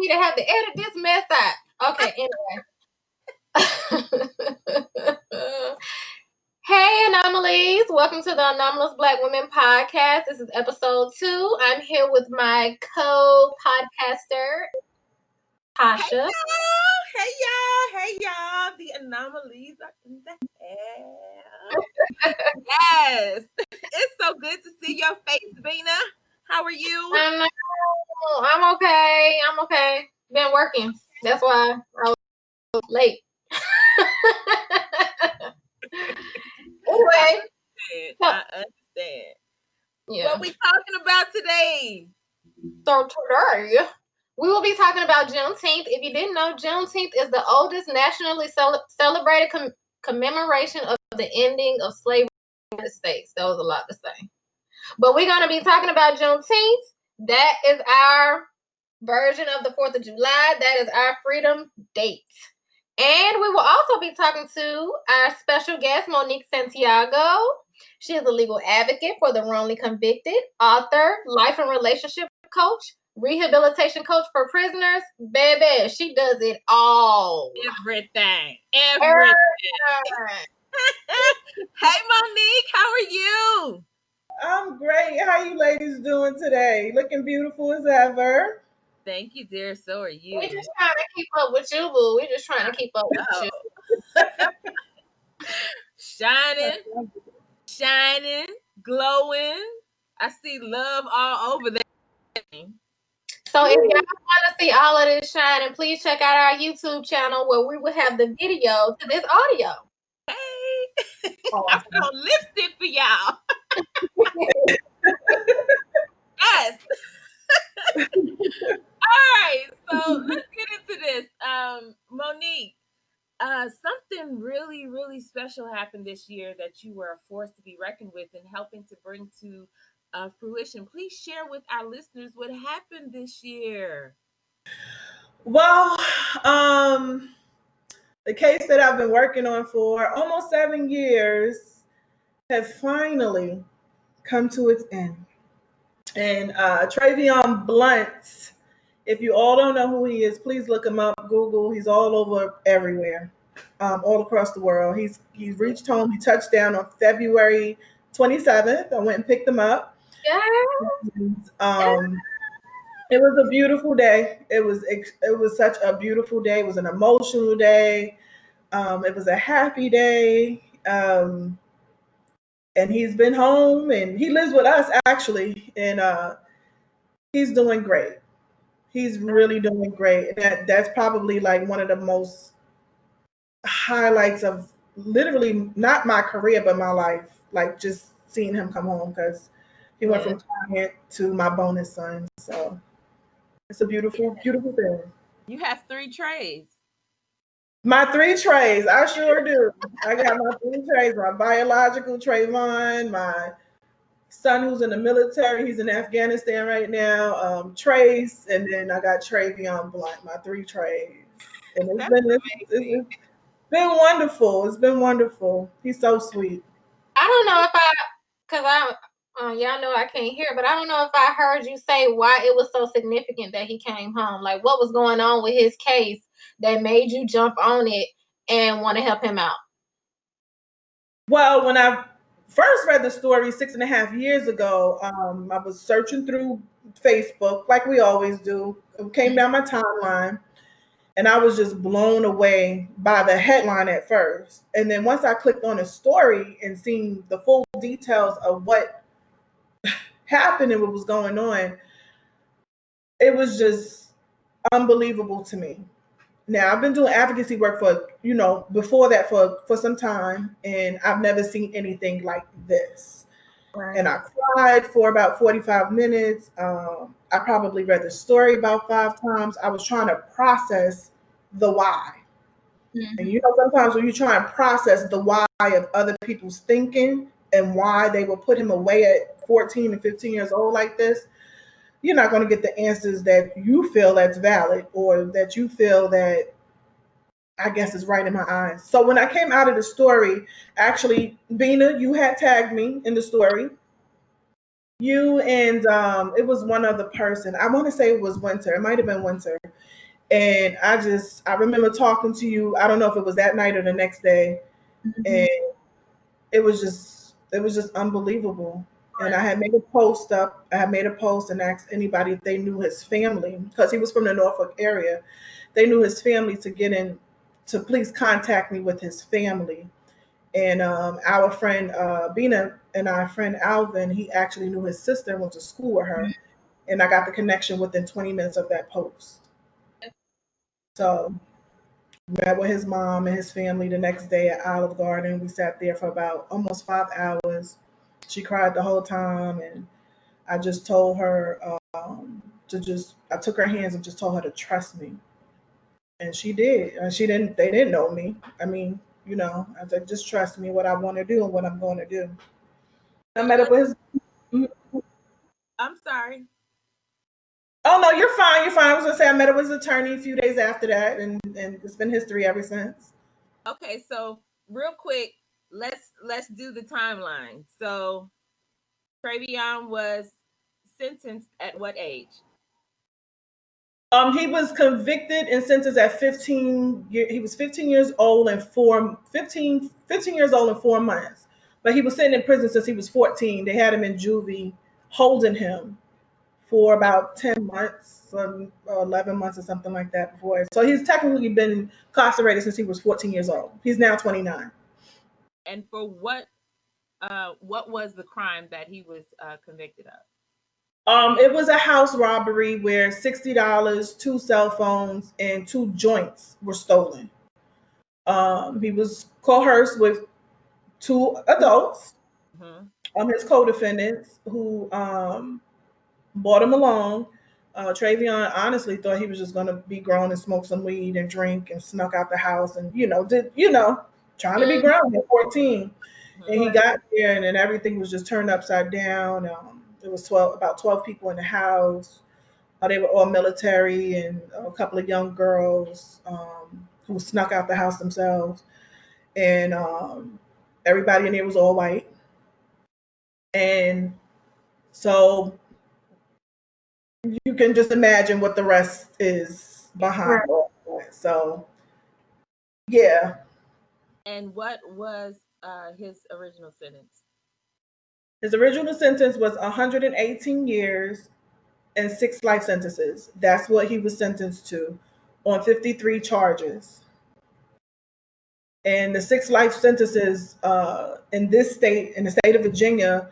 me to have to edit this mess out. Okay, anyway. Hey, Anomalies. Welcome to the Anomalous Black Women Podcast. This is episode 2. I'm here with my co-podcaster, Tasha. Hey y'all. The Anomalies are in the air. Yes. It's so good to see your face, Bina. How are you? I'm okay. Been working. That's why I was late. Anyway. I understand. Yeah. What we talking about today? So today, we will be talking about Juneteenth. If you didn't know, Juneteenth is the oldest nationally celebrated commemoration of the ending of slavery in the United States. That was a lot to say. But we're going to be talking about Juneteenth. That is our version of the 4th of July. That is our freedom date. And we will also be talking to our special guest, Monique Santiago. She is a legal advocate for the wrongly convicted, author, life and relationship coach, rehabilitation coach for prisoners. Baby, she does it all. Everything. Hey, Monique, how are you? I'm great. How you ladies doing today? Looking beautiful as ever. Thank you, dear. So are you. We're just trying to keep up with you, boo. We're just trying to keep up with you. Shining, glowing. I see love all over there. So if y'all want to see all of this shining, please check out our YouTube channel where we will have the video to this audio. Hey, I put on lipstick for y'all. Yes. All right, so let's get into this. Monique, something really, really special happened this year that you were a force to be reckoned with and helping to bring to fruition. Please share with our listeners what happened this year. Well, the case that I've been working on for almost 7 years has finally come to its end. And Travion Blunt, if you all don't know who he is, please look him up. Google. He's all over everywhere, all across the world. He's reached home. He touched down on February 27th. I went and picked him up. Yeah. And, it was a beautiful day. It was such a beautiful day. It was an emotional day. It was a happy day. And he's been home and he lives with us actually. And he's doing great. He's really doing great. That's probably like one of the most highlights of literally not my career, but my life. Like just seeing him come home because he went from client to my bonus son. So it's a beautiful, beautiful thing. You have 3 trays. My 3 trays, I sure do. I got my 3 trays, my biological Trayvon, my son who's in the military, he's in Afghanistan right now, Trace, and then I got Travion Blunt, my 3 trays. And it's been wonderful. It's been wonderful. He's so sweet. I don't know if y'all know I can't hear, but I don't know if I heard you say why it was so significant that he came home. Like, what was going on with his case that made you jump on it and want to help him out? Well, when I first read the story 6.5 years ago, I was searching through Facebook like we always do. It came down my timeline. And I was just blown away by the headline at first. And then once I clicked on the story and seen the full details of what happened and what was going on, it was just unbelievable to me. Now I've been doing advocacy work for, before that for some time, and I've never seen anything like this. Right. And I cried for about 45 minutes. I probably read the story about 5 times. I was trying to process the why. Mm-hmm. And sometimes when you try and process the why of other people's thinking and why they will put him away at 14 and 15 years old like this, you're not going to get the answers that you feel that's valid or that you feel that I guess is right in my eyes. So when I came out of the story, actually, Bina, you had tagged me in the story. You and it was one other person. I want to say it was Winter. It might have been Winter. And I remember talking to you. I don't know if it was that night or the next day, and it was just unbelievable. And I had made a post up. I had made a post and asked anybody if they knew his family because he was from the Norfolk area. They knew his family to get in to please contact me with his family. And our friend Bina and our friend Alvin, he actually knew his sister and went to school with her. And I got the connection within 20 minutes of that post. So met with his mom and his family the next day at Olive Garden. We sat there for about almost 5 hours. She cried the whole time, and I just told her I took her hands and just told her to trust me, and she did. And she didn't. They didn't know me. I mean, I said just trust me, what I want to do and what I'm going to do. I So met up let with his. I'm sorry. Oh no, you're fine. You're fine. I was gonna say I met up with his attorney a few days after that, and it's been history ever since. Okay, so real quick, let's do the timeline. So Travion was sentenced at what age? He was convicted and sentenced at 15. He was 15 years old and 15 years old and 4 months. But he was sitting in prison since he was 14. They had him in juvie, holding him for about 10 months, 11 months or something like that before. So he's technically been incarcerated since he was 14 years old. He's now 29. And for what was the crime that he was convicted of? It was a house robbery where $60, two cell phones, and two joints were stolen. He was coerced with two adults, Hmm. his co-defendants, who brought him along. Travion honestly thought he was just going to be grown and smoke some weed and drink and snuck out the house and trying to be grown at 14. And Hmm. he got there and then everything was just turned upside down. There was about 12 people in the house. They were all military and a couple of young girls who snuck out the house themselves. And everybody in there was all white. And so you can just imagine what the rest is behind all that. So yeah, And what was his original sentence? his original sentence was 118 years and 6 life sentences. That's what he was sentenced to on 53 charges. And the 6 life sentences in this state, in the state of Virginia,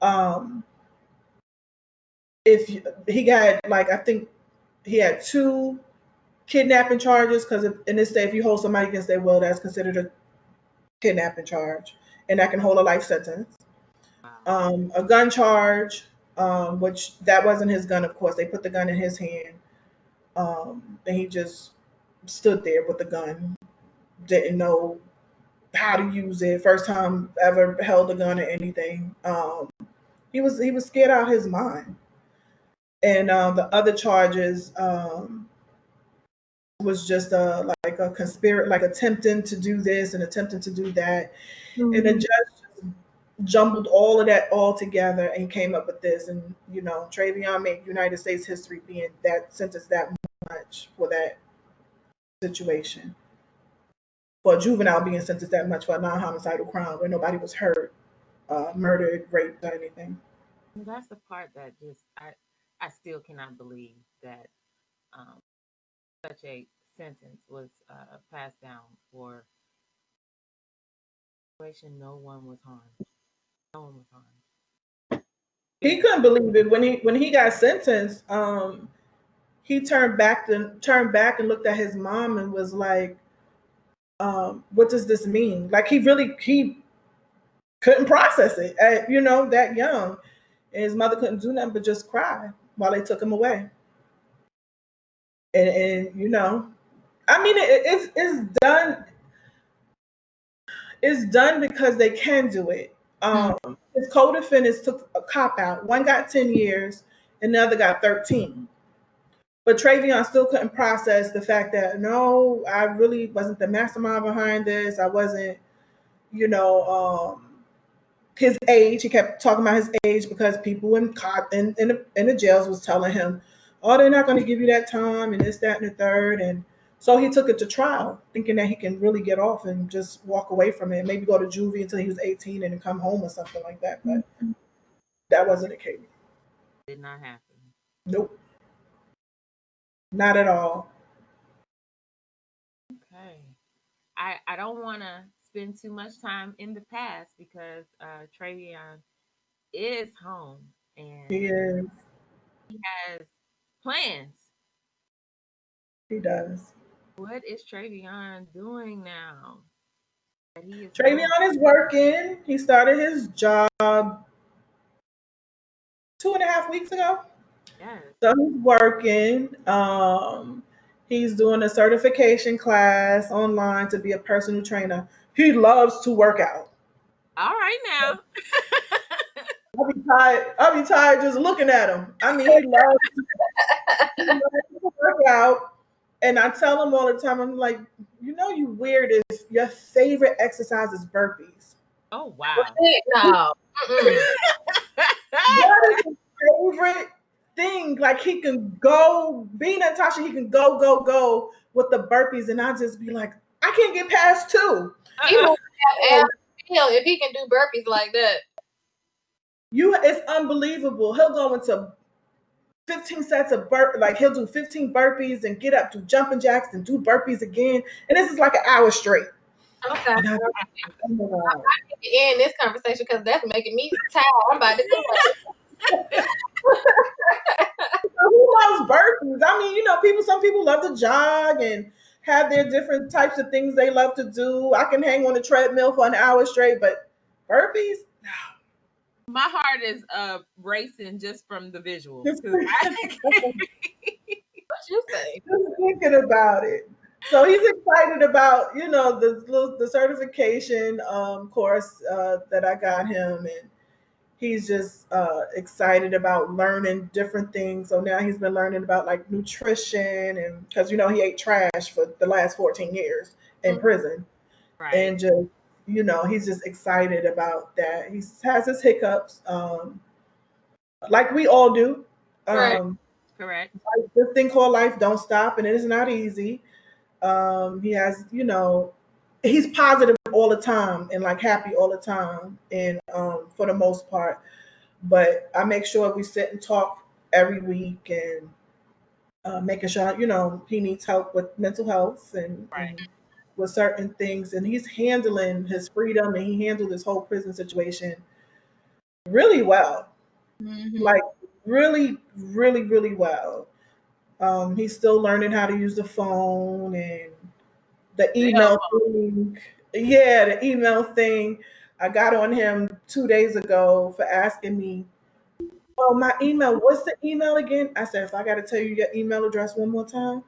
um, if he got like I think he had two kidnapping charges because in this state, if you hold somebody against their will, that's considered a kidnapping charge, and that can hold a life sentence. Wow. A gun charge, which that wasn't his gun, of course. They put the gun in his hand, and he just stood there with the gun, didn't know how to use it. First time ever held a gun or anything. He was scared out of his mind. And the other charges was just like a conspiracy, like attempting to do this and attempting to do that. And the judge jumbled all of that all together and came up with this. And Travion made United States history being that sentenced that much for that situation. For a juvenile being sentenced that much for a non-homicidal crime where nobody was hurt, murdered, raped, or anything. That's the part that just I still cannot believe that um, such a sentence was passed down for a situation no one was harmed. No one was harmed. He Period. couldn't believe it when he got sentenced. He turned back and looked at his mom and was like, "What does this mean?" Like he couldn't process it at that young, and his mother couldn't do nothing but just cry while they took him away. And I mean, it's done. It's done because they can do it. His co-defendants took a cop out. One got 10 years, and the other got 13. But Travion still couldn't process the fact that no, I really wasn't the mastermind behind this. I wasn't, you know, his age. He kept talking about his age because people in the jails was telling him, "Oh, they're not going to give you that time and this, that, and the third." And so he took it to trial, thinking that he can really get off and just walk away from it, maybe go to juvie until he was 18 and then come home or something like that. But that wasn't the case. Did not happen. Nope, not at all. Okay. I don't want to spend too much time in the past because Travion is home and He is. has plans. He does. What is Travion doing now that he is home? Travion is working. He started his job 2.5 weeks ago. Yes. So he's working. He's doing a certification class online to be a personal trainer. He loves to work out. All right now. I'll be tired. I'll be tired just looking at him. I mean, he loves to work out. And I tell him all the time, I'm like, you weird if your favorite exercise is burpees. Oh wow. No. Mm-mm. That is his favorite thing. Like he can go, Bina and Tasha, he can go with the burpees, and I just be like, I can't get past two. He Uh-uh. must have abs still if he can do burpees like that. It's unbelievable. He'll go into 15 sets of like he'll do 15 burpees and get up, do jumping jacks and do burpees again, and this is like an hour straight. Okay. And I, oh my God. End this conversation because that's making me tired. I'm about to go. Who loves burpees? I mean, some people love to jog and have their different types of things they love to do. I can hang on a treadmill for an hour straight, but burpees? My heart is racing just from the visual. Just, 'Cause What you say? just thinking about it. So he's excited about, the certification course that I got him, and he's just excited about learning different things. So now he's been learning about like nutrition, and because he ate trash for the last 14 years in prison, right. and just he's just excited about that. He has his hiccups, like we all do. Right. Um, Correct. like this thing called life don't stop, and it is not easy. He has, he's positive all the time and like happy all the time, and for the most part. But I make sure we sit and talk every week, and making sure he needs help with mental health Right. and with certain things, and he's handling his freedom, and he handled this whole prison situation really well, Mm-hmm. like really, really, really well. He's still learning how to use the phone and the Cell email thing. Yeah, the email thing. I got on him 2 days ago for asking me, "Oh, my email. What's the email again?" I said, "If I got to tell you your email address one more time."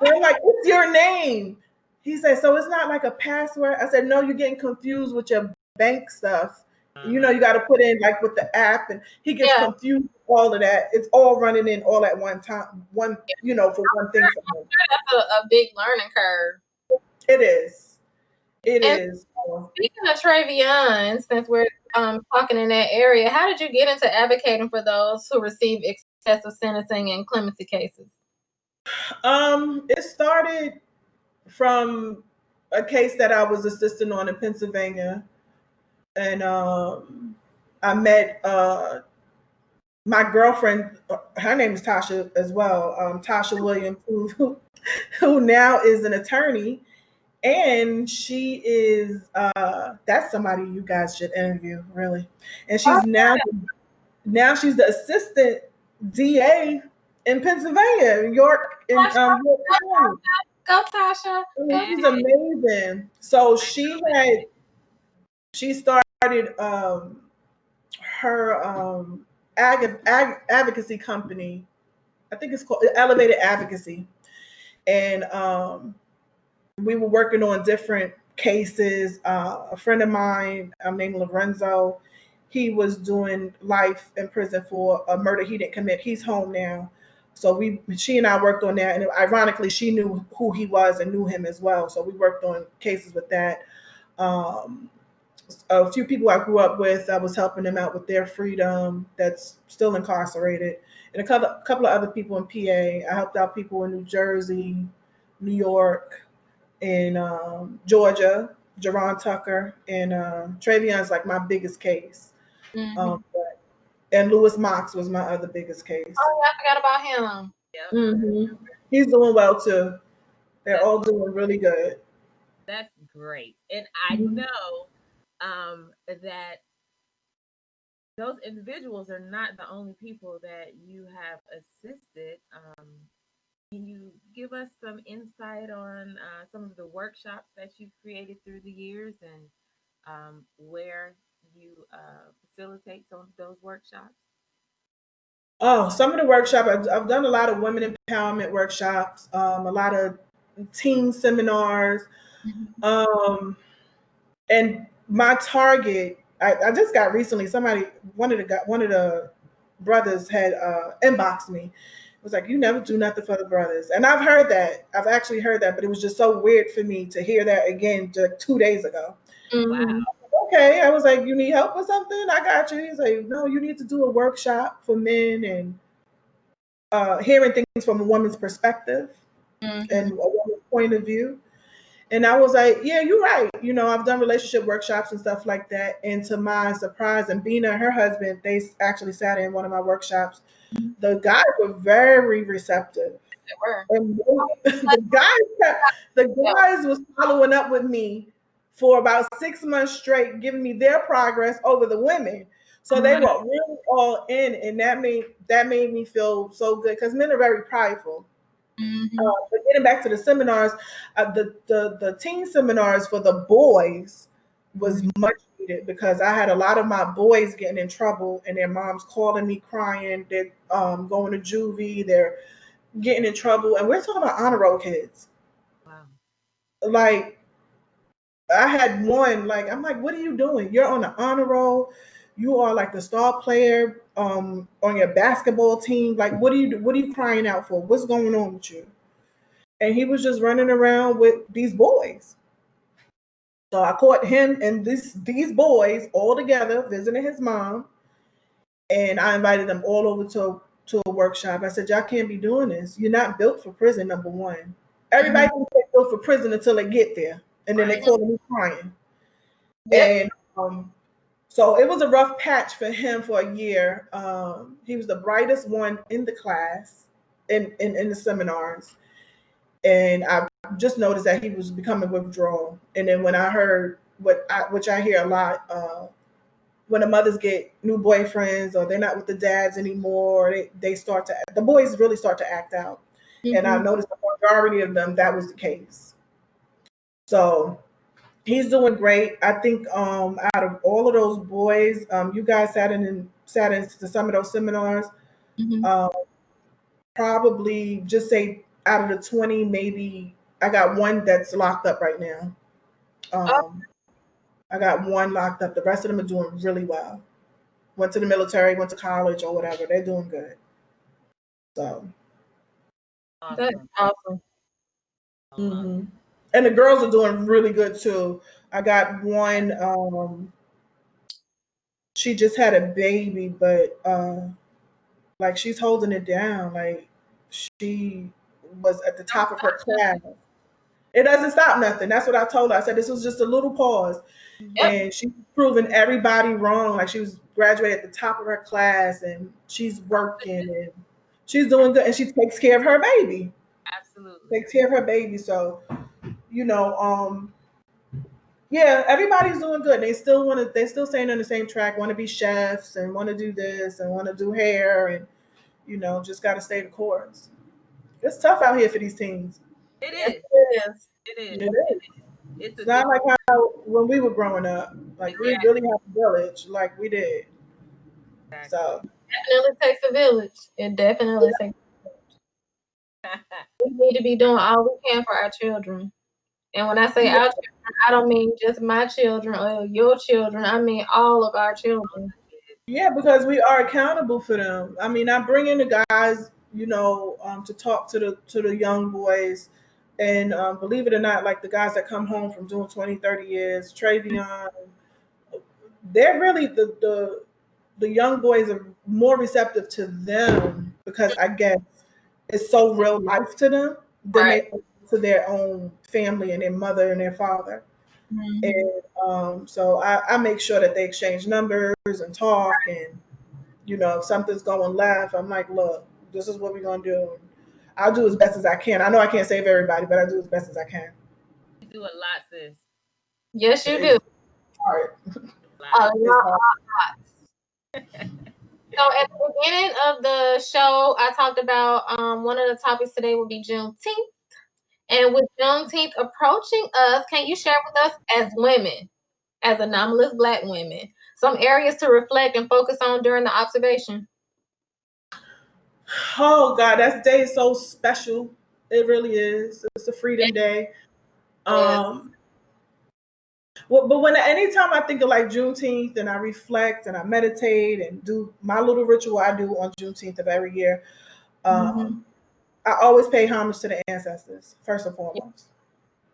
They're like, "What's your name?" He said, "So it's not like a password." I said, "No, you're getting confused with your bank stuff. uh-huh. You got to put in like with the app," and he gets Yeah. confused with all of that. It's all running in all at one time. For one thing for him. That's a big learning curve. It is. It And is. speaking of Travion, since we're talking in that area, how did you get into advocating for those who receive excessive sentencing and clemency cases? It started from a case that I was assisting on in Pennsylvania, and I met my girlfriend. Her name is Tasha as well. Tasha Williams, who now is an attorney, and she is that's somebody you guys should interview, really. And she's now she's the assistant DA in Pennsylvania, York, in York County. Go, Tasha. Go. She's Hey, amazing. So she started her advocacy company. I think it's called Elevated Advocacy, and we were working on different cases. A friend of mine named Lorenzo, he was doing life in prison for a murder he didn't commit. He's home now. So she and I worked on that, and ironically, she knew who he was and knew him as well. So we worked on cases with that. Um, a few people I grew up with. I was helping them out with their freedom that's still incarcerated, and a couple of other people in PA. I helped out people in New Jersey, New York, in Georgia, Jerron Tucker, and Travion's like my biggest case. Mm-hmm. And Lewis Mox was my other biggest case. Oh yeah, I forgot about him. Yep. He's doing well too. They're That's all doing really good. that's great. And I Mhm. know that those individuals are not the only people that you have assisted. Can you give us some insight on some of the workshops that you've created through the years and where you facilitate some of those workshops? Oh, some of the workshop I've done a lot of women empowerment workshops, a lot of teen seminars, Mhm. um, and my target. I just got recently somebody one of the brothers had inboxed me. It was like, you never do nothing for the brothers, and I've heard that. I've actually heard that, but it was just so weird for me to hear that again just 2 days ago. Mhm. Wow. Okay, I was like, you need help with something? I got you. He's like, no, you need to do a workshop for men and hearing things from a woman's perspective Mhm. and a woman's point of view. And I was like, yeah, you're right. I've done relationship workshops and stuff like that. And to my surprise, and Bina and her husband, they actually sat in one of my workshops. The guys were very receptive. They were. And the Yeah. guys was following up with me for about 6 months straight, giving me their progress over the women. So they Mhm. were really all in, and that made me feel so good because men are very prideful. Mhm. But getting back to the seminars, the teen seminars for the boys was Mhm. much needed because I had a lot of my boys getting in trouble and their moms calling me crying. They're going to juvie. They're getting in trouble, and we're talking about honor roll kids. Wow. Like I had one, like I'm like, what are you doing? You're on the honor roll. You are like the star player on your basketball team. Like, what are you crying out for? What's going on with you? And he was just running around with these boys. So I caught him and these boys all together visiting his mom, and I invited them all over to a workshop. I said, y'all can't be doing this. You're not built for prison. Number one, Mhm. everybody thinks they're built for prison until they get there, and then they Right. call me crying. Yep. And so it was a rough patch for him for a year. He was the brightest one in the class, in the seminars, and I just noticed that he was becoming withdrawal. And then when I heard which I hear a lot, when the mothers get new boyfriends or they're not with the dads anymore, they start to the boys really start to act out. And I Mhm. noticed the majority of them that was the case. So he's doing great. I think out of all of those boys, you guys sat into some of those seminars. Mhm. Um, Probably just say out of the 20, maybe I got one that's locked up right now. Oh, Um, I got one locked up. The rest of them are doing really well. Went to the military, went to college or whatever. They're doing good. So, that's Awesome. awesome. I love hmm and the girls are doing really good too. I got one. She just had a baby, but like she's holding it down. Like she was at the top of her class. It doesn't stop nothing. That's what I told her. I said this was just a little pause, it. Yep. Mhm. and she's proving everybody wrong. Like she was graduated at the top of her class, and she's working and she's doing good, and she takes care of her baby. Absolutely. Takes care of her baby. So you know, yeah, everybody's doing good. They still want to. They still staying on the same track. Want to be chefs and want to do this and want to do hair and just got to stay the course. It's tough out here for these teens. It Yes, is. it is. It It is. is. It's a It's not like different. how when we were growing up. Like we Exactly. really have a village, like we did. Exactly. So Definitely takes a village. It definitely takes. We need to be doing all we can for our children. And when I say yeah, our children, I don't mean just my children or your children. I mean all of our children. yeah, because we are accountable for them. I mean, I bring in the guys, to talk to the young boys, and believe it or not, like the guys that come home from doing 20, 30 years, Travion. they're really the young boys are more receptive to them because I guess it's so real life to them than Right. they are to their own family and their mother and their father. Mhm. And so I make sure that they exchange numbers and talk. And, if something's going left, I'm like, look, this is what we're going to do. I'll do as best as I can. I know I can't save everybody, but I do as best as I can. You do a lot, sis. Yes, you do. It's hard. A A It's lot. hard. So at the beginning of the show, I talked about one of the topics today will be Juneteenth. And with Juneteenth approaching us, can you share with us as women, as anomalous Black women, some areas to reflect and focus on during the observation? Oh God, that day is so special. It really is. It's a freedom day. Yes. Um, but when anytime I think of like Juneteenth and I reflect and I meditate and do my little ritual I do on Juneteenth of every year, Mm-hmm. um, I always pay homage to the ancestors first and foremost,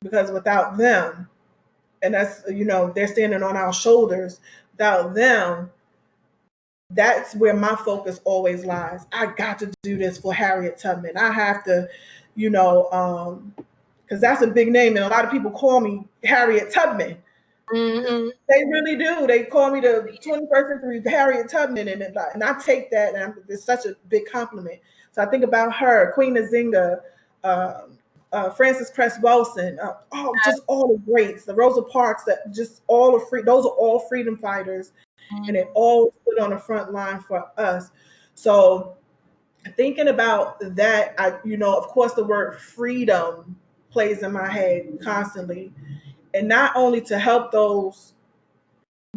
because without them, and that's they're standing on our shoulders. Without them, that's where my focus always lies. I got to do this for Harriet Tubman. I have to, because that's a big name, and a lot of people call me Harriet Tubman. Mm-hmm. They really do. They call me the 21st century Harriet Tubman, and I take that, and it's such a big compliment. So I think about her, Queen Nzinga, uh, Frances Cress Wilson, just all the greats, the Rosa Parks, that just all are free. Those are all freedom fighters, and they all stood on the front line for us. So thinking about that, of course, the word freedom plays in my head constantly, and not only to help those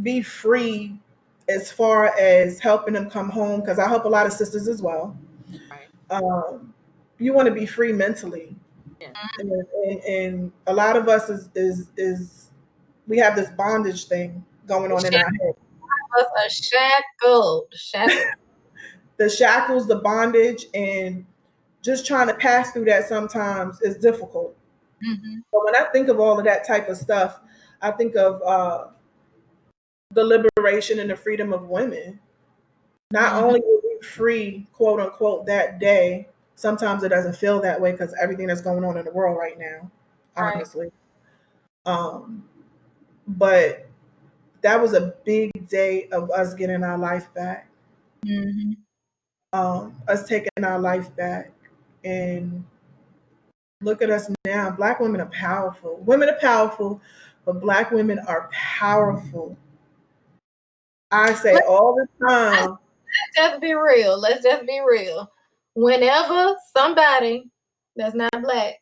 be free as far as helping them come home, because I help a lot of sisters as well. Right. Um, you want to be free mentally, Yes. and a lot of us is we have this bondage thing going on in our head. Us a shackled. The shackles, the bondage, and just trying to pass through that sometimes is difficult. Mm-hmm. But when I think of all of that type of stuff, I think of the liberation and the freedom of women. Not Mm-hmm. only were we free, quote unquote, that day, sometimes it doesn't feel that way because everything that's going on in the world right now, Right. honestly. Um, but that was a big day of us getting our life back, Mm-hmm. us taking our life back. And look at us now. Black women are powerful. Women are powerful, but Black women are powerful. I say Let's all the time, just be real. Let's just be real. Whenever somebody that's not Black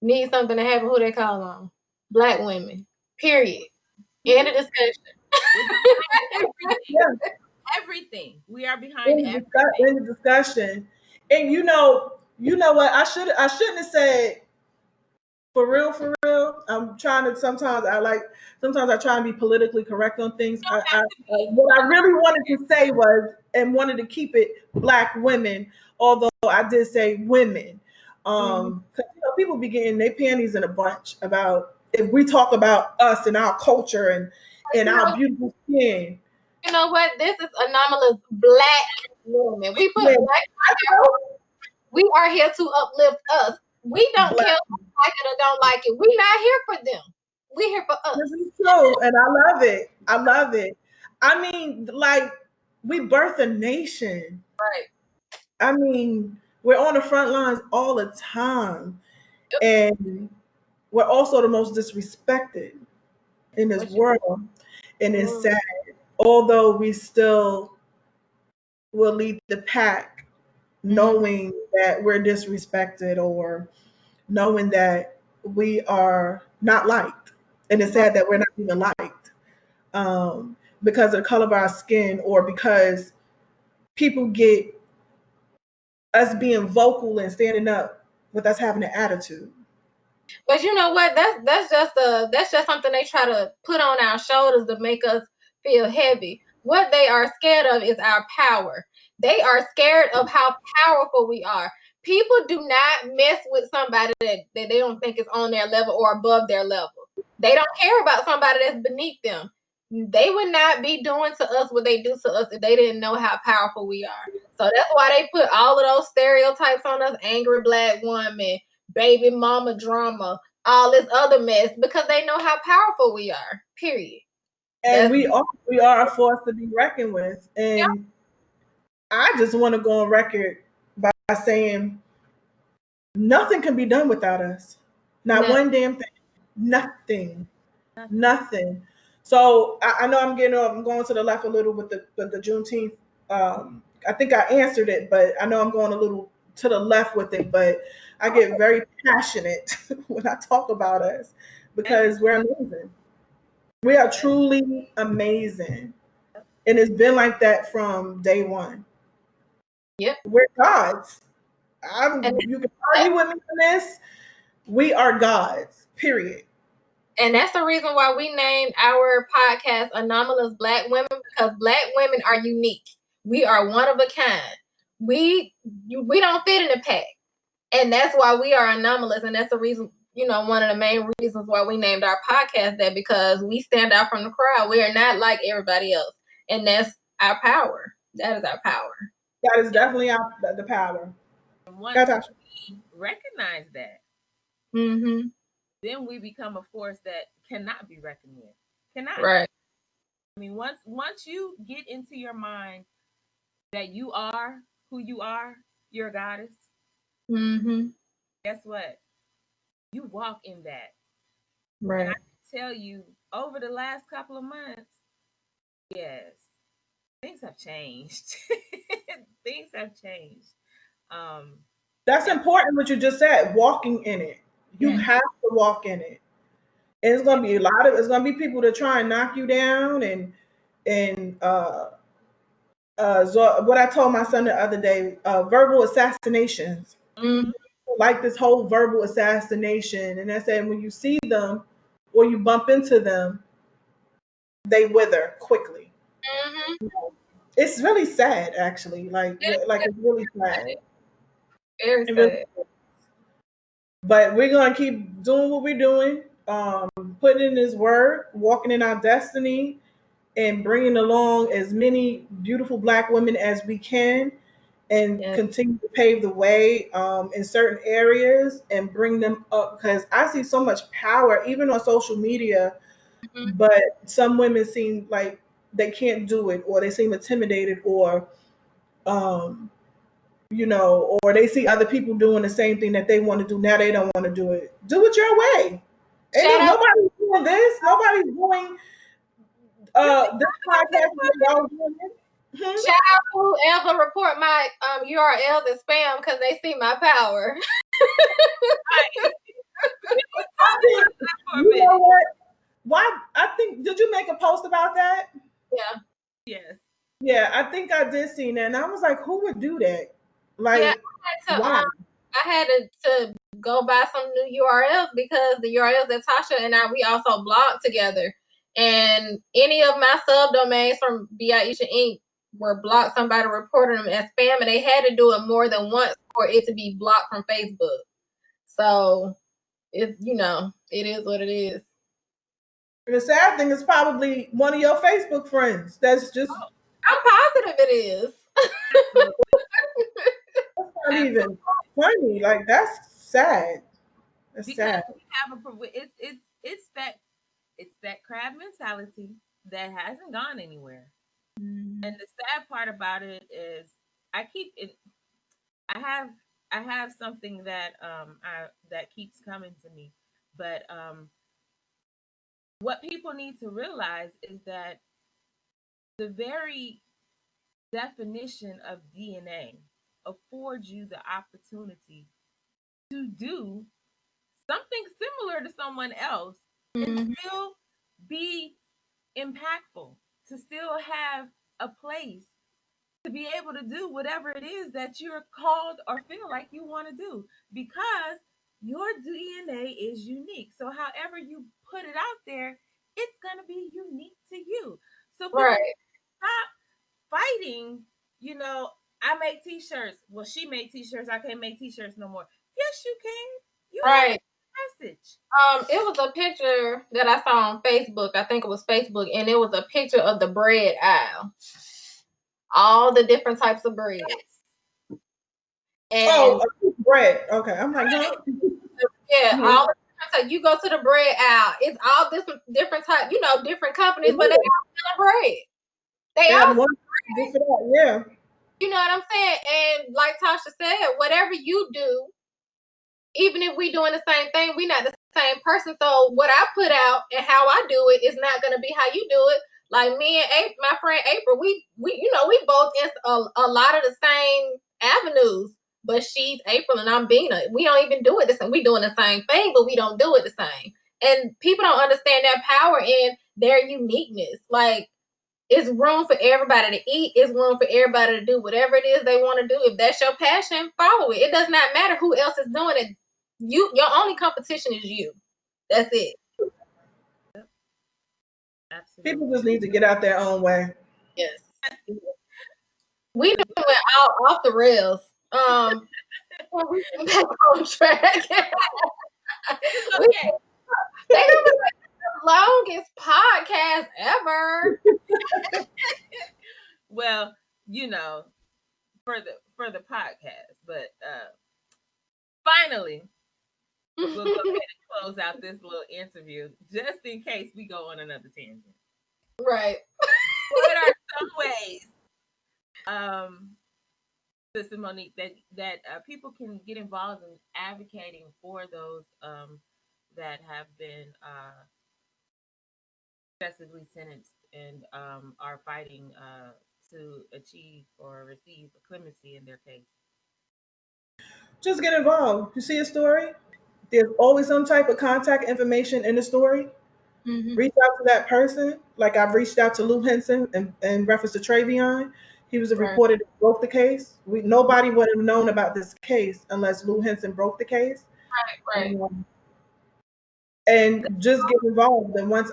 needs something to happen, who they call on? Black women. Period. End of discussion. We're behind everything. yeah, Everything. We are behind everything. in the discussion. And you know what? I shouldn't have said for real, for real. I'm trying to sometimes I try and be politically correct on things. What I really wanted to say was and wanted to keep it Black women, although I did say women. Mm-hmm. 'Cause, people be getting their panties in a bunch about if we talk about us and our culture and You our know, beautiful skin. you know what? This is anomalous Black women. We put Man, Black. I know We are here to uplift us. We don't care Black. if they like it or don't like it. We're not here for them. We're here for us. This is true, and I love it. I love it. I mean, like we birth a nation. Right. I mean, we're on the front lines all the time, Yep. and we're also the most disrespected in this What you world, and it's doing? sad. Although we still will lead the pack, Mm-hmm. knowing that we're disrespected or knowing that we are not liked, and it's Right. sad that we're not even liked. Because of the color of our skin or because people get us being vocal and standing up with us having an attitude. But you know what? That's just something they try to put on our shoulders to make us feel heavy. What they are scared of is our power. They are scared of how powerful we are. People do not mess with somebody that they don't think is on their level or above their level. They don't care about somebody that's beneath them. they would not be doing to us what they do to us if they didn't know how powerful we are. So that's why they put all of those stereotypes on us: angry black woman, baby mama drama, all this other mess, because they know how powerful we are. Period. And That's we are a force to be reckoned with. yeah. And I just want to go on record by saying nothing can be done without us. Not No. one damn thing. Nothing. Nothing. Nothing. So I know I'm going to the left a little with the Juneteenth. I think I answered it, but I know I'm going a little to the left with it. But I get very passionate when I talk about us As you because we're amazing. We are should. truly amazing, and it's been like that from day one. Yep. We're gods. And You can argue with me on this. We are gods. Period. And that's the reason why we named our podcast Anomalous Black Women, because Black women are unique. We are one of a kind. We don't fit in a pack. And that's why we are anomalous. And that's the reason, one of the main reasons why we named our podcast that, because we stand out from the crowd. We are not like everybody else. And that's our power. That is our power. That is definitely the power. And once Natasha. we recognize that, Mm-hmm. then we become a force that cannot be reckoned with. Cannot. Right. I mean, once you get into your mind that you are who you are, you're a goddess. Mm-hmm. Guess what? You walk in that. And I Right. can tell you, over the last couple of months, yes, things have changed. Things have changed. Um, That's and important what you just said. Walking in it. You yes, have to walk in it. And it's gonna be people that try and knock you down and so what I told my son the other day, verbal assassinations. Mm-hmm. Like this whole verbal assassination. And I said when you see them or you bump into them, they wither quickly. Mm-hmm. It's really sad actually. Like it's really sad. Very It really, sad. but we're gonna keep doing what we're doing, putting in this work, walking in our destiny, and bringing along as many beautiful Black women as we can, and Yeah. continue to pave the way in certain areas and bring them up because I see so much power even on social media, Mm-hmm. but some women seem like they can't do it or they seem intimidated or um, or they see other people doing the same thing that they want to do. Now they don't want to do it. Do it your way. Ain't Shout out. nobody's doing this. Nobody's doing you be this talking about this podcast for a is minute. y'all doing it. Hmm? Shout out to whoever report my URLs as spam because they see my power. Right. You be I talking think about that for a you know minute. what? Why? I think did you make a post about that? Yeah. Yes. Yeah, I think I did see that, and I was like, who would do that? Yeah. Like, why? I had to go buy some new URLs because the URLs that Tasha and I we also blog together. And any of my subdomains from Biaisha Inc. were blocked. Somebody reported them as spam, and they had to do it more than once for it to be blocked from Facebook. So it's it is what it is. And the sad thing is probably one of your Facebook friends. That's just Oh, I'm positive it is. absolutely. not even Absolutely. funny. Like that's sad. That's Because sad. we have it's that crab mentality that hasn't gone anywhere. And the sad part about it is I keep it I have I have something that that keeps coming to me. But what people need to realize is that the very definition of DNA affords you the opportunity to do something similar to someone else and Mhm. still be impactful, to still have a place, to be able to do whatever it is that you're called or feel like you want to do because your DNA is unique. So, however you put it out there, it's going to be unique to you. So, people Right. stop fighting, you know, I make t-shirts. Well, she made t-shirts. I can't make t-shirts no more. Yes, you can. You have Right. message? It was a picture that I saw on Facebook. I think it was Facebook, and it was a picture of the bread aisle, all the different types of bread, and bread. Okay, I'm like, huh? yeah, Mhm. all the different types. You go to the bread aisle, it's all different types. Different companies, but they all selling bread. They They all, have one just for that, yeah. you know what I'm saying? And like Tasha said, whatever you do, even if we doing the same thing, we not the same person. So what I put out and how I do it is not gonna be how you do it. Like me and April, my friend April, we we both in a lot of the same avenues. But she's April and I'm Bina. We don't even do it the same. We doing the same thing, but we don't do it the same. And people don't understand that power in their uniqueness. Like it's room for everybody to eat. It's room for everybody to do whatever it is they want to do. If that's your passion, follow it. It does not matter who else is doing it. Your only competition is you. That's it. Absolutely. People just need to get out their own way. Yes. We went all off the rails. We get back on track. It's okay. They gonna be like the longest podcast ever. Well, for the podcast, but finally, we'll go ahead and close out this little interview just in case we go on another tangent. Right. What are some ways, Sister Monique, that people can get involved in advocating for those that have been excessively sentenced and are fighting to achieve or receive clemency in their case? Just get involved. You see a story? There's always some type of contact information in the story. Mm-hmm. Reach out to that person. Like I've reached out to Lou Henson in reference to Travion. He was a Right. reporter that broke the case. Nobody would have known about this case unless Lou Henson broke the case. Right. Um, and just get involved. And once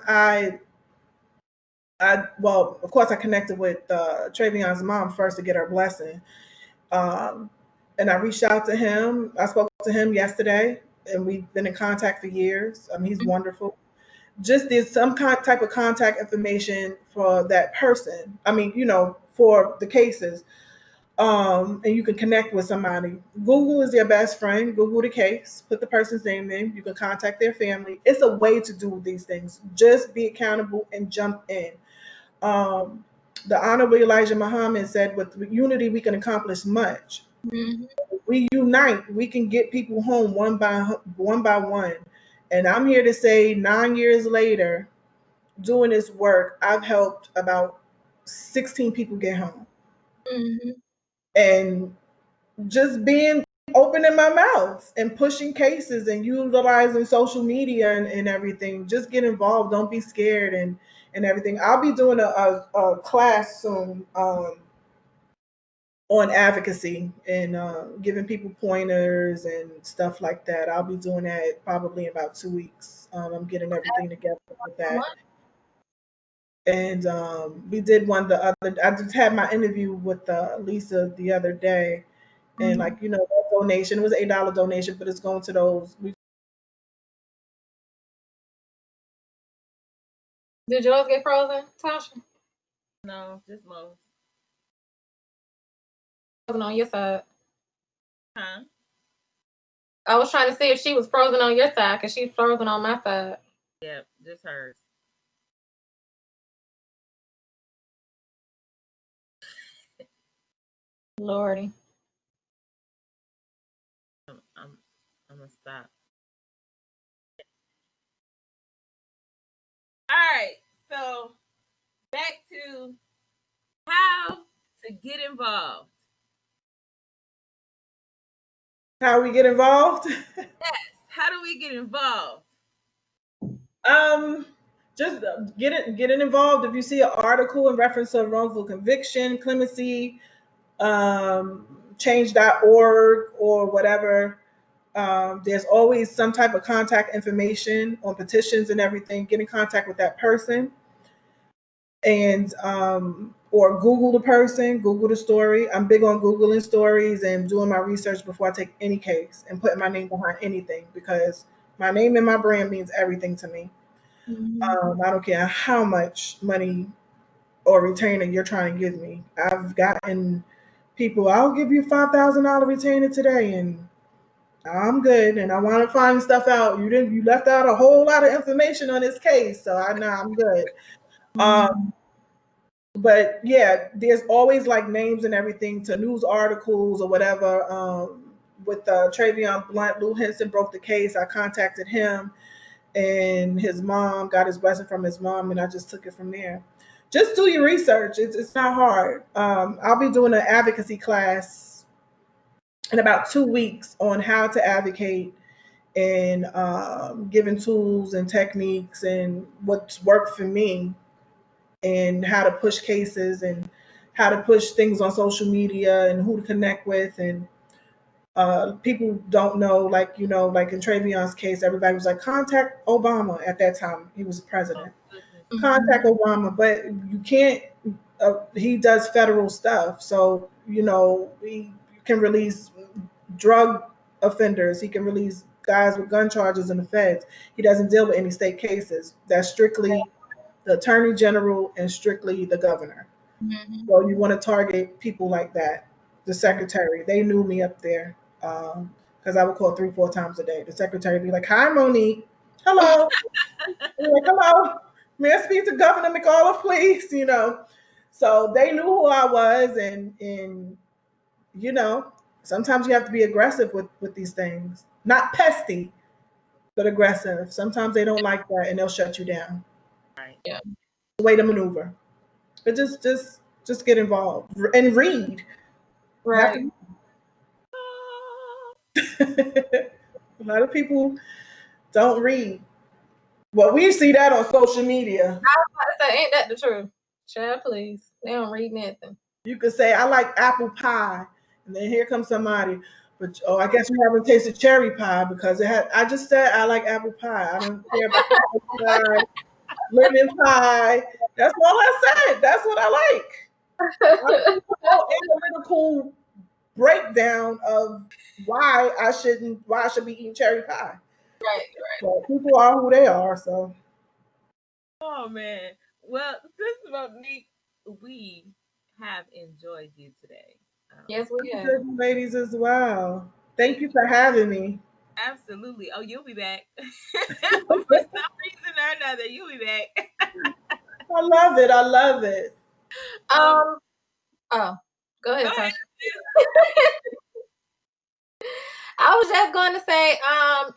well, of course, I connected with Travion's mom first to get her blessing. Um, and I reached out to him. I spoke to him yesterday, and we've been in contact for years. He's wonderful. Just did some type of contact information for that person. I mean, for the cases. And you can connect with somebody. Google is your best friend. Google the case, put the person's name in. You can contact their family. It's a way to do these things. Just be accountable and jump in. Um, the Honorable Elijah Muhammad said, with unity, we can accomplish much. Mm-hmm. We unite, we can get people home one by one. And I'm here to say, 9 years later, doing this work, I've helped about 16 people get home. Mm-hmm. And just being open in my mouth and pushing cases and utilizing social media and everything. Just get involved. Don't be scared and everything. I'll be doing a class soon on advocacy and giving people pointers and stuff like that. I'll be doing that probably in about 2 weeks. I'm getting everything together with that. And we did one the other. I just had my interview with Lisa the other day, and Mm-hmm. like that donation, it was $8 donation, but it's going to those. Did yours get frozen, Tasha? No, just most. Frozen on your side. Huh? I was trying to see if she was frozen on your side because she's frozen on my side. Yep, just hers. Lordy. I'm gonna stop. All right, so back to how to get involved. How we get involved? Yes, how do we get involved? um, just getting involved. If you see an article in reference to wrongful conviction, clemency, change.org or whatever. There's always some type of contact information on petitions and everything. Get in contact with that person and or Google the person, Google the story. I'm big on Googling stories and doing my research before I take any case and putting my name behind anything because My name and my brand means everything to me. Mhm. I don't care how much money or retainer you're trying to give me. I've gotten people, I'll give you $5,000 retainer today, and I'm good. And I want to find stuff out. You left out a whole lot of information on this case, so I know I'm good. Mhm. But yeah, there's always like names and everything to news articles or whatever. With Travion Blunt, Lou Henson broke the case. I contacted him and his mom, got his blessing from his mom, and I just took it from there. Just do your research. It's not hard. I'll be doing an advocacy class in about 2 weeks on how to advocate and giving tools and techniques and what's worked for me and how to push cases and how to push things on social media and who to connect with. And people don't know, like, like in Trayvion's case, everybody was like, contact Obama at that time. He was Oh president. goodness. Contact Mhm. Obama, but you can't, he does federal stuff. So, he can release drug offenders. He can release guys with gun charges in the feds. He doesn't deal with any state cases. That's strictly the attorney general and strictly the governor. Mhm. So you want to target people like that. The secretary, they knew me up there because I would call 3, 4 times a day. The secretary would be like, "Hi, Monique. Hello." I'd be like, "Hello. May I speak to Governor McAuliffe, please?" So they knew who I was, and you know, sometimes you have to be aggressive with these things. Not pesty, but aggressive. Sometimes they don't like that, and they'll shut you down. Right. Yeah. The way to maneuver, but just get involved and read. You have Right. to. A lot of people don't read. Well, we see that on social media. I say, ain't that the truth? Child, please. They don't read nothing. You could say, "I like apple pie," and then here comes somebody. But oh, I guess you haven't tasted cherry pie because it had. I just said I like apple pie. I don't care about pie, lemon pie. That's all I said. That's what I like. I don't go analytical breakdown of why I should be eating cherry pie. Right. But people are who they are, so Oh man. Well, since Monique, we have enjoyed you today. Yes, we have. good ladies as well. Thank Thank you you. for having me. Absolutely. Oh, you'll be back. For some reason or another, you'll be back. I love it. I love it. Um, Um. Oh, go Go ahead, ahead. Tasha. I was just going to say,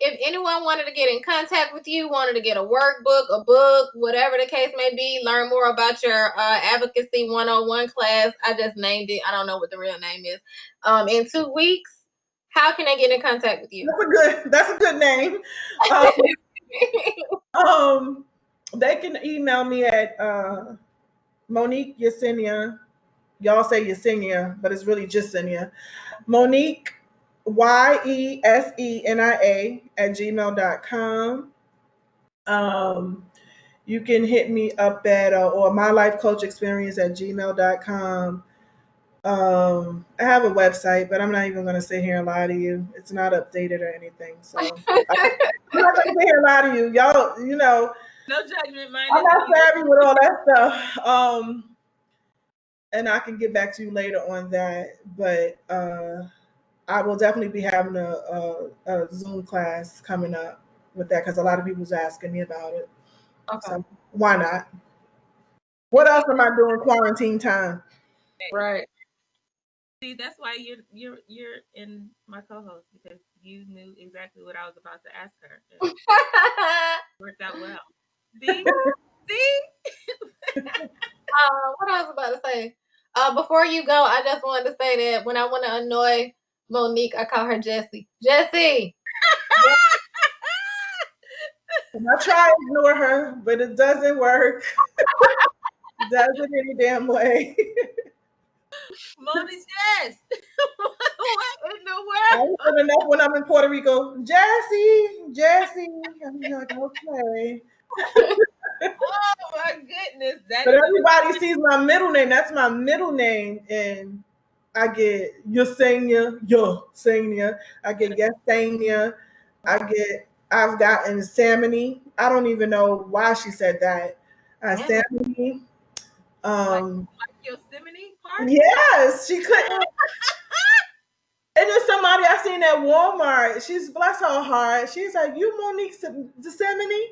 if anyone wanted to get in contact with you, wanted to get a workbook, a book, whatever the case may be, learn more about your Advocacy 101 class. I just named it. I don't know what the real name is. In 2 weeks, how can they get in contact with you? That's a good name. Um, um, they can email me at Monique Yesenia. Y'all say Yesenia, but it's really Yesenia. Monique Yesenia at gmail.com. You can hit me up at or my life coach experience at gmail.com. I have a website, but I'm not even going to sit here and lie to you. It's not updated or anything. So I'm not going to sit here and lie to you. Y'all, No judgment, mine I'm isn't not either. savvy with all that stuff. And I can get back to you later on that. But I will definitely be having a Zoom class coming up with that because a lot of people's asking me about it. Okay. So why not? What else am I doing quarantine time? Right. See, that's why you're in my co-host because you knew exactly what I was about to ask her. It worked out well. See, see. What I was about to say. Before you go, I just wanted to say that when I want to annoy Monique, I call her Jessie. Jessie. And I try to ignore her, but it doesn't work. It doesn't any damn way. Moni Jess. What in the I world? hear enough when I'm in Puerto Rico. Jesse. I'm like, okay. Oh my goodness, that But is an everybody sees my middle name. That's my middle name, and I get Yesenia, Yesenia. I get Yesenia. I get. I've gotten salmon. I don't even know why she said that. Yeah. Salmon. Like Um, Yosemite Park? yes, she couldn't. And then somebody I seen at Walmart, she's bless her heart. She's like, "You Monique Yosemite?"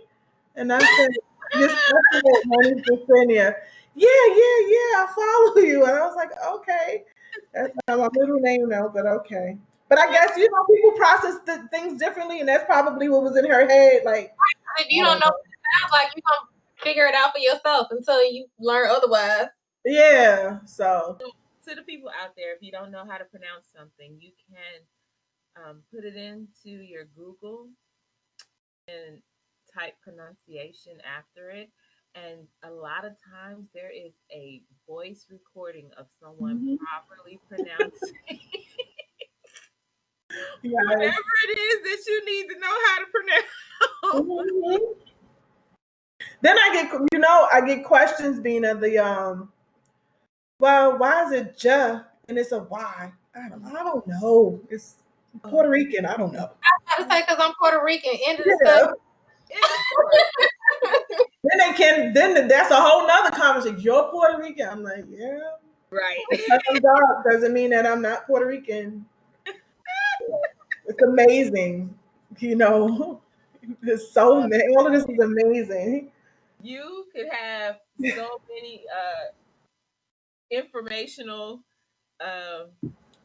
And I said, "Yes, that's it, Monique Santiago." Yeah, I follow you. And I was like, "Okay, that's not my middle name now, but okay." But I guess people process the things differently, and that's probably what was in her head. Like, If you I don't don't know know. what it sounds like, you don't figure it out for yourself until you learn otherwise. Yeah. So To the people out there, if you don't know how to pronounce something, you can put it into your Google and type pronunciation after it. And a lot of times there is a voice recording of someone mhm. properly pronouncing Yeah. whatever it is that you need to know how to pronounce. Mhm. Then I get questions being of the well, why is it ja and it's a Y? I don't know. It's Puerto Oh, Rican. I don't know. I gotta say, because I'm Puerto Rican, end of the story. Yeah. end of story. Then they can. Then that's a whole nother conversation. You're Puerto Rican. I'm like, yeah. Right. Because I'm dark doesn't mean that I'm not Puerto Rican. It's amazing. You know, it's so all of this is amazing. You could have so many informational um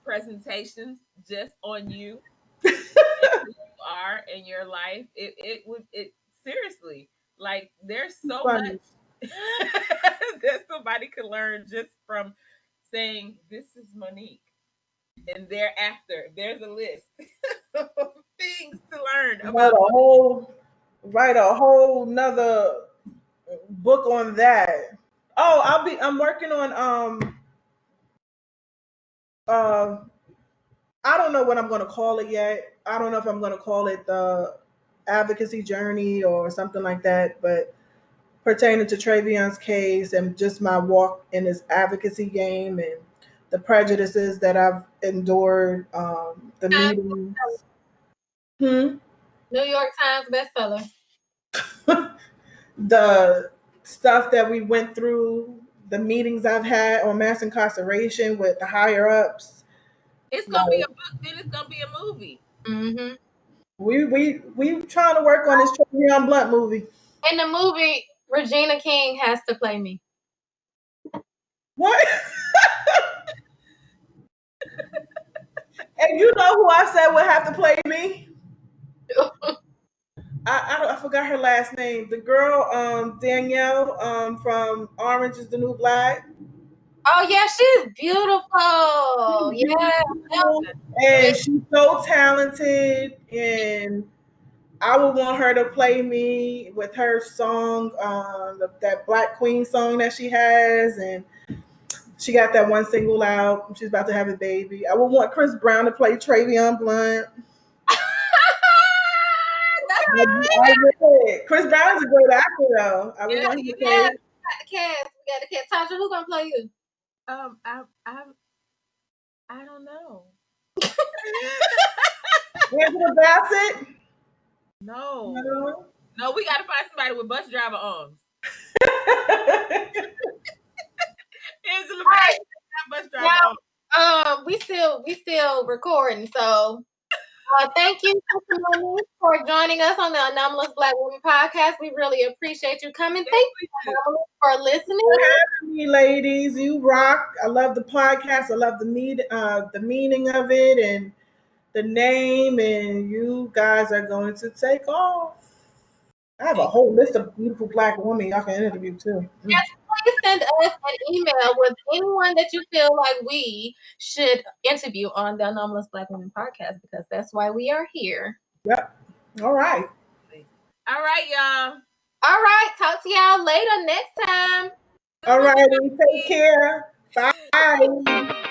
presentations just on you and who you are in your life. It would it seriously, like there's so Funny. much that somebody could learn just from saying this is Monique, and thereafter there's a list of things to learn Write about a Monique. whole write a whole nother book on that. Oh, I'm working on uh I don't know what I'm gonna call it yet. I don't know if I'm gonna call it the advocacy journey or something like that, but pertaining to Trayvion's case and just my walk in this advocacy game and the prejudices that I've endured, the meetings. Hmm? New York Times bestseller. The stuff that we went through, the meetings I've had on mass incarceration with the higher ups. It's gonna be Like a book, then it's gonna be a movie. Mm-hmm. we trying to work on this Travion Blunt movie. In the movie, Regina King has to play me. What? And you know who I said would have to play me? I forgot her last name. The girl, Danielle, from Orange is the New Black. Oh yeah, she's beautiful. She's Yeah. beautiful and she's so talented, and I would want her to play me with her song, that Black Queen song that she has, and she got that one single out. She's about to have a baby. I would want Chris Brown to play Travion Blunt. That's I would. Chris Brown is a great actor, though. I would Yeah, want him to yeah. play. We got the cast. We got the cast. Tasha, who gonna play you? I I don't know. Angela Bassett. No. No. No, we gotta find somebody with bus driver arms. Angela All right. Bassett got bus driver arms. Now, we still recording. So, thank you, Sister Monique, for joining us on the Anomalous Black Woman podcast. We really appreciate you coming. Yes, Thank we you, do. Anomalous, for listening. For having me, ladies. You rock. I love the podcast. I love the meaning of it, and the name. And you guys are going to take off. I have a Thank whole list of beautiful black women y'all can interview too. Yes, please send us an email with anyone that you feel like we should interview on the Anomalous Black Women podcast, because that's why we are here. Yep. All right. you. All right, y'all. All right, talk to y'all later next time. All Goodbye. righty. Take care. Bye.